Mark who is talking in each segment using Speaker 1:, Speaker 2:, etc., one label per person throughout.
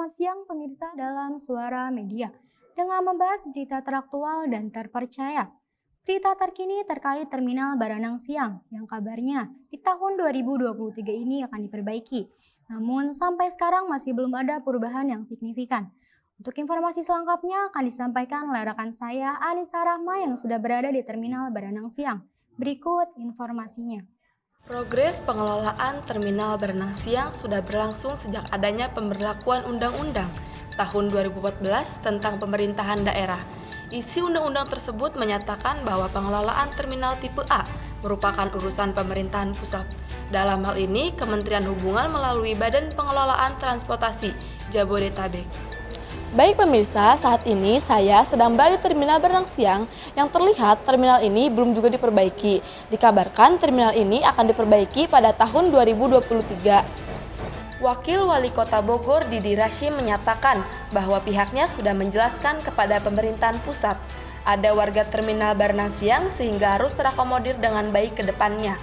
Speaker 1: Selamat siang pemirsa dalam Suara Media dengan membahas berita teraktual dan terpercaya. Berita terkini terkait Terminal Baranang Siang yang kabarnya di tahun 2023 ini akan diperbaiki. Namun sampai sekarang masih belum ada perubahan yang signifikan. Untuk informasi selengkapnya akan disampaikan oleh rekan saya Anissa Rahma yang sudah berada di Terminal Baranang Siang. Berikut informasinya.
Speaker 2: Progres pengelolaan Terminal Baranang Siang sudah berlangsung sejak adanya pemberlakuan Undang-Undang tahun 2014 tentang pemerintahan daerah. Isi undang-undang tersebut menyatakan bahwa pengelolaan terminal tipe A merupakan urusan pemerintahan pusat. Dalam hal ini, Kementerian Hubungan melalui Badan Pengelolaan Transportasi Jabodetabek. Baik pemirsa, saat ini saya sedang berada di Terminal Baranang Siang yang terlihat terminal ini belum juga diperbaiki. Dikabarkan terminal ini akan diperbaiki pada tahun 2023. Wakil Wali Kota Bogor Didi Rashim menyatakan bahwa pihaknya sudah menjelaskan kepada pemerintahan pusat ada warga Terminal Baranang Siang sehingga harus terakomodir dengan baik ke depannya.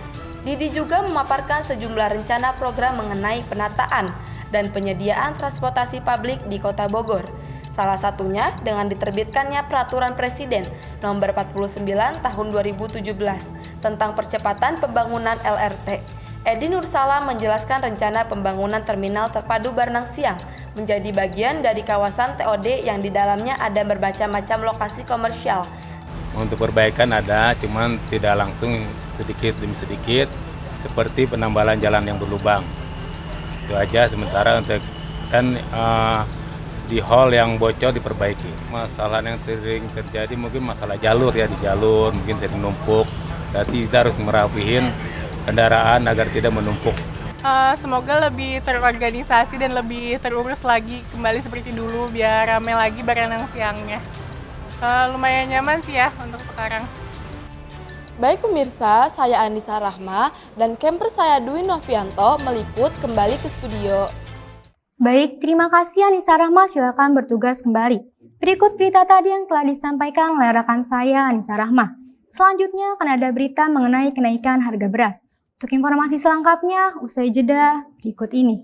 Speaker 2: Didi juga memaparkan sejumlah rencana program mengenai penataan dan penyediaan transportasi publik di Kota Bogor. Salah satunya dengan diterbitkannya Peraturan Presiden Nomor 49 Tahun 2017 tentang percepatan pembangunan LRT. Edi Nursalam menjelaskan rencana pembangunan Terminal Terpadu Baranang Siang menjadi bagian dari kawasan TOD yang di dalamnya ada bermacam-macam lokasi komersial.
Speaker 3: Untuk perbaikan ada, cuman tidak langsung sedikit demi sedikit, seperti penambalan jalan yang berlubang. Itu aja sementara untuk di hall yang bocor diperbaiki. Masalah yang sering terjadi mungkin masalah jalur ya, di jalur mungkin sering numpuk. Berarti kita harus merapihin kendaraan agar tidak menumpuk.
Speaker 4: Semoga lebih terorganisasi dan lebih terurus lagi kembali seperti dulu biar ramai lagi Baranang Siangnya. Lumayan nyaman sih ya untuk sekarang.
Speaker 2: Baik pemirsa, saya Anissa Rahma dan camper saya Dwi Novianto meliput kembali ke studio.
Speaker 1: Baik, terima kasih Anissa Rahma, silakan bertugas kembali. Berikut berita tadi yang telah disampaikan oleh rekan saya Anissa Rahma. Selanjutnya akan ada berita mengenai kenaikan harga beras. Untuk informasi selengkapnya, usai jeda berikut ini.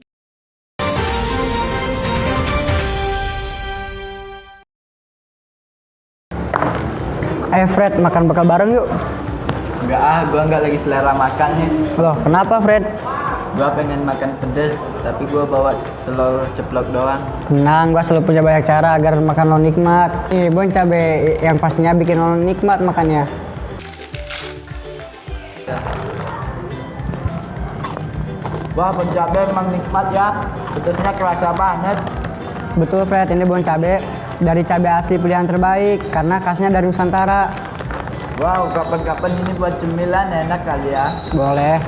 Speaker 5: Ayo Fred, makan bekal bareng yuk.
Speaker 6: Enggak gua nggak lagi selera makan nih.
Speaker 5: Loh, kenapa Fred?
Speaker 6: Gua pengen makan pedes, tapi gua bawa telur ceplok doang.
Speaker 5: Tenang, gua selalu punya banyak cara agar makan lo nikmat. Nih, bon cabai yang pastinya bikin lo nikmat makannya.
Speaker 6: Wah, bon cabai emang nikmat ya. Pedesnya kerasa banget.
Speaker 5: Betul Fred, ini bon cabai dari cabai asli pilihan terbaik karena khasnya dari Nusantara.
Speaker 6: Wow, kapan-kapan ini buat cemilan enak kali ya.
Speaker 5: Boleh.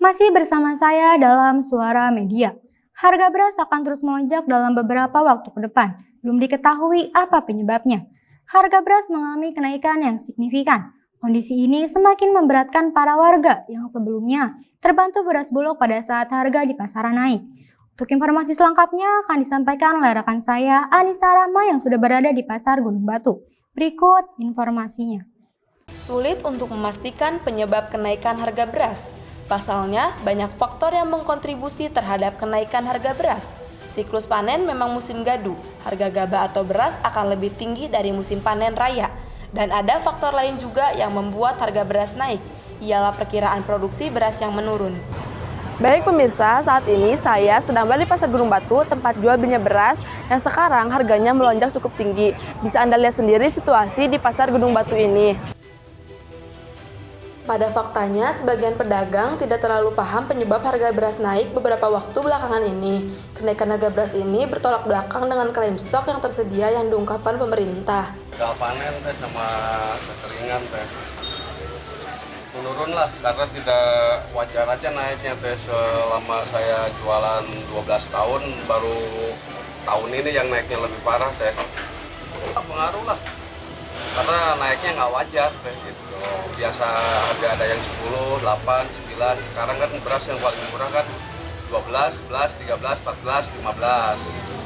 Speaker 1: Masih bersama saya dalam Suara Media. Harga beras akan terus melonjak dalam beberapa waktu ke depan. Belum diketahui apa penyebabnya. Harga beras mengalami kenaikan yang signifikan. Kondisi ini semakin memberatkan para warga yang sebelumnya terbantu beras bulog pada saat harga di pasaran naik. Untuk informasi selengkapnya akan disampaikan oleh rekan saya Anissa Rahma yang sudah berada di Pasar Gunung Batu. Berikut informasinya.
Speaker 2: Sulit untuk memastikan penyebab kenaikan harga beras. Pasalnya, banyak faktor yang mengkontribusi terhadap kenaikan harga beras. Siklus panen memang musim gadu, harga gabah atau beras akan lebih tinggi dari musim panen raya. Dan ada faktor lain juga yang membuat harga beras naik, ialah perkiraan produksi beras yang menurun. Baik pemirsa, saat ini saya sedang berada di Pasar Gunung Batu, tempat jual belinya beras yang sekarang harganya melonjak cukup tinggi. Bisa Anda lihat sendiri situasi di Pasar Gunung Batu ini. Pada faktanya, sebagian pedagang tidak terlalu paham penyebab harga beras naik beberapa waktu belakangan ini. Kenaikan harga beras ini bertolak belakang dengan klaim stok yang tersedia yang diungkapkan pemerintah.
Speaker 7: Gagal panen teh sama kekeringan teh menurun lah, karena tidak wajar aja naiknya teh. Selama saya jualan 12 tahun baru tahun ini yang naiknya lebih parah teh. Pengaruh lah, karena naiknya nggak wajar teh gitu. Biasa harga ada yang 10, 8, 9, sekarang kan beras yang paling murah kan 12, 11, 13, 14, 15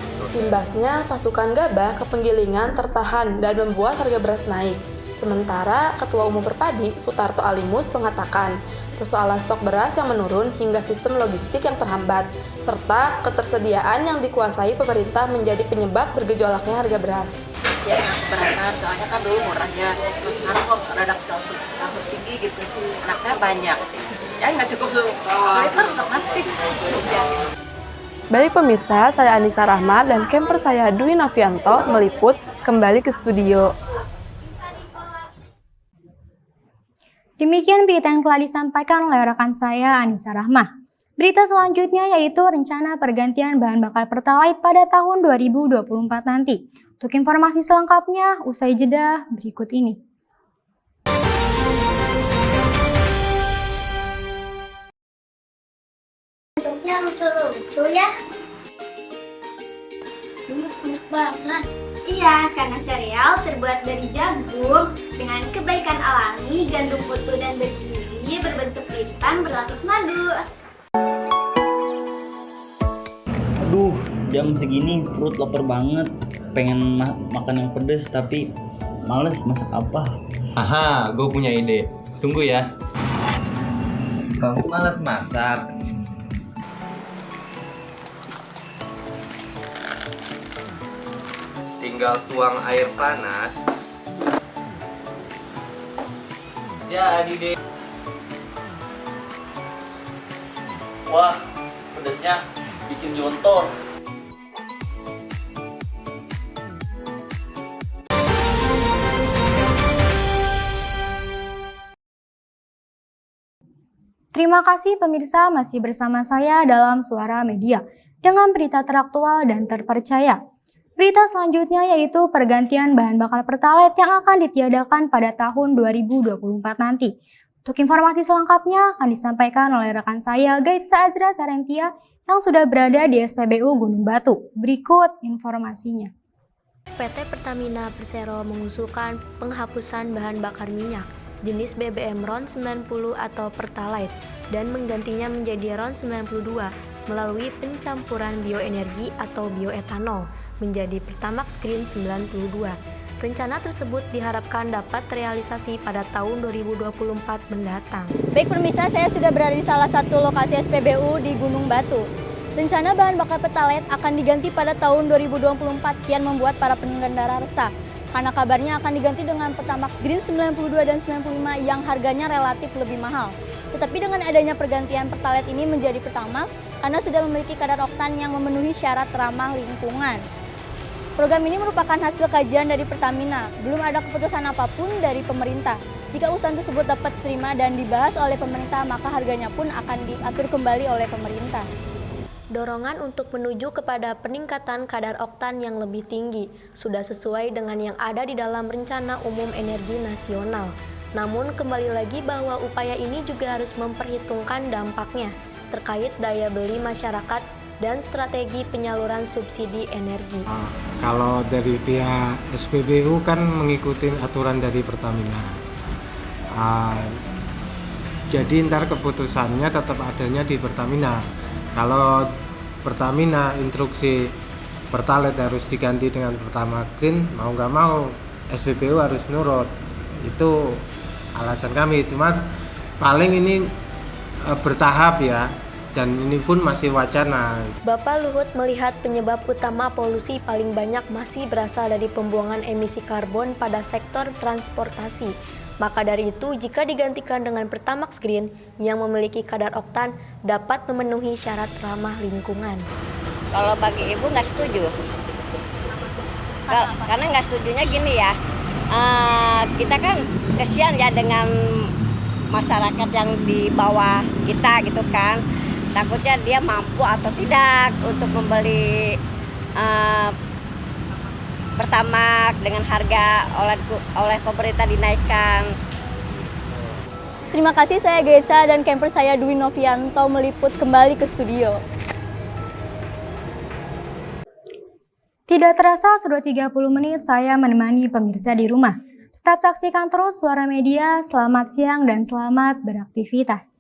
Speaker 7: gitu.
Speaker 2: Imbasnya, pasukan gabah ke penggilingan tertahan dan membuat harga beras naik. Sementara Ketua Umum Perpadi, Sutarto Alimus, mengatakan persoalan stok beras yang menurun hingga sistem logistik yang terhambat, serta ketersediaan yang dikuasai pemerintah menjadi penyebab bergejolaknya harga beras.
Speaker 8: Ya sangat keberatan, soalnya kan dulu murah ya, terus sekarang kok langsung tinggi gitu. Anak saya banyak, ya nggak cukup seliter masak nasi.
Speaker 2: Baik pemirsa, saya Anissa Rahmat dan camper saya Dwi Novianto meliput kembali ke studio.
Speaker 1: Demikian berita yang telah disampaikan oleh rekan saya Anissa Rahmah. Berita selanjutnya yaitu rencana pergantian bahan bakar Pertalite pada tahun 2024 nanti. Untuk informasi selengkapnya, usai jeda berikut ini.
Speaker 9: Bentuknya lucu-lucu ya. Unik banget. Iya, karena sereal terbuat dari jagung dengan kebaikan alami, gandum utuh dan bergizi, berbentuk bintang, berlapis madu.
Speaker 10: Aduh, jam segini perut lapar banget. Pengen makan yang pedes tapi males masak apa.
Speaker 11: Aha, gue punya ide. Tunggu ya. Kamu malas masak.
Speaker 6: Tinggal tuang air panas.
Speaker 10: Jadi deh. Wah, pedesnya bikin jontor.
Speaker 1: Terima kasih pemirsa masih bersama saya dalam Suara Media dengan berita teraktual dan terpercaya. Berita selanjutnya yaitu pergantian bahan bakar Pertalite yang akan ditiadakan pada tahun 2024 nanti. Untuk informasi selengkapnya akan disampaikan oleh rekan saya Gaitsa Azra Sarentia yang sudah berada di SPBU Gunung Batu. Berikut informasinya.
Speaker 12: PT Pertamina Persero mengusulkan penghapusan bahan bakar minyak jenis BBM RON 90 atau Pertalite dan menggantinya menjadi RON 92 melalui pencampuran bioenergi atau bioetanol menjadi Pertamax Green 92. Rencana tersebut diharapkan dapat terrealisasi pada tahun 2024 mendatang.
Speaker 13: Baik pemirsa, saya sudah berada di salah satu lokasi SPBU di Gunung Batu. Rencana bahan bakar Pertalite akan diganti pada tahun 2024 kian membuat para pengendara resah. Karena kabarnya akan diganti dengan Pertamax Green 92 dan 95 yang harganya relatif lebih mahal. Tetapi dengan adanya pergantian Pertalite ini menjadi Pertamax karena sudah memiliki kadar oktan yang memenuhi syarat ramah lingkungan. Program ini merupakan hasil kajian dari Pertamina. Belum ada keputusan apapun dari pemerintah. Jika usulan tersebut dapat diterima dan dibahas oleh pemerintah, maka harganya pun akan diatur kembali oleh pemerintah.
Speaker 12: Dorongan untuk menuju kepada peningkatan kadar oktan yang lebih tinggi sudah sesuai dengan yang ada di dalam Rencana Umum Energi Nasional. Namun kembali lagi bahwa upaya ini juga harus memperhitungkan dampaknya terkait daya beli masyarakat dan strategi penyaluran subsidi energi.
Speaker 14: Kalau dari pihak SPBU kan mengikuti aturan dari Pertamina. Jadi ntar keputusannya tetap adanya di Pertamina. Kalau Pertamina instruksi Pertalite harus diganti dengan Pertamax Green, mau nggak mau SPBU harus nurut. Itu alasan kami. Cuma paling ini bertahap ya, dan ini pun masih wacana.
Speaker 12: Bapak Luhut melihat penyebab utama polusi paling banyak masih berasal dari pembuangan emisi karbon pada sektor transportasi. Maka dari itu, jika digantikan dengan Pertamax Green yang memiliki kadar oktan, dapat memenuhi syarat ramah lingkungan.
Speaker 15: Kalau bagi ibu nggak setuju. Karena nggak setujunya gini ya, kita kan kesian ya dengan masyarakat yang di bawah kita gitu kan. Takutnya dia mampu atau tidak untuk membeli Pertamax dengan harga oleh pemerintah dinaikkan.
Speaker 13: Terima kasih, saya Gaitsa dan camper saya Dwi Novianto meliput kembali ke studio.
Speaker 1: Tidak terasa sudah 30 menit saya menemani pemirsa di rumah. Tetap saksikan terus Suara Media, selamat siang dan selamat beraktivitas.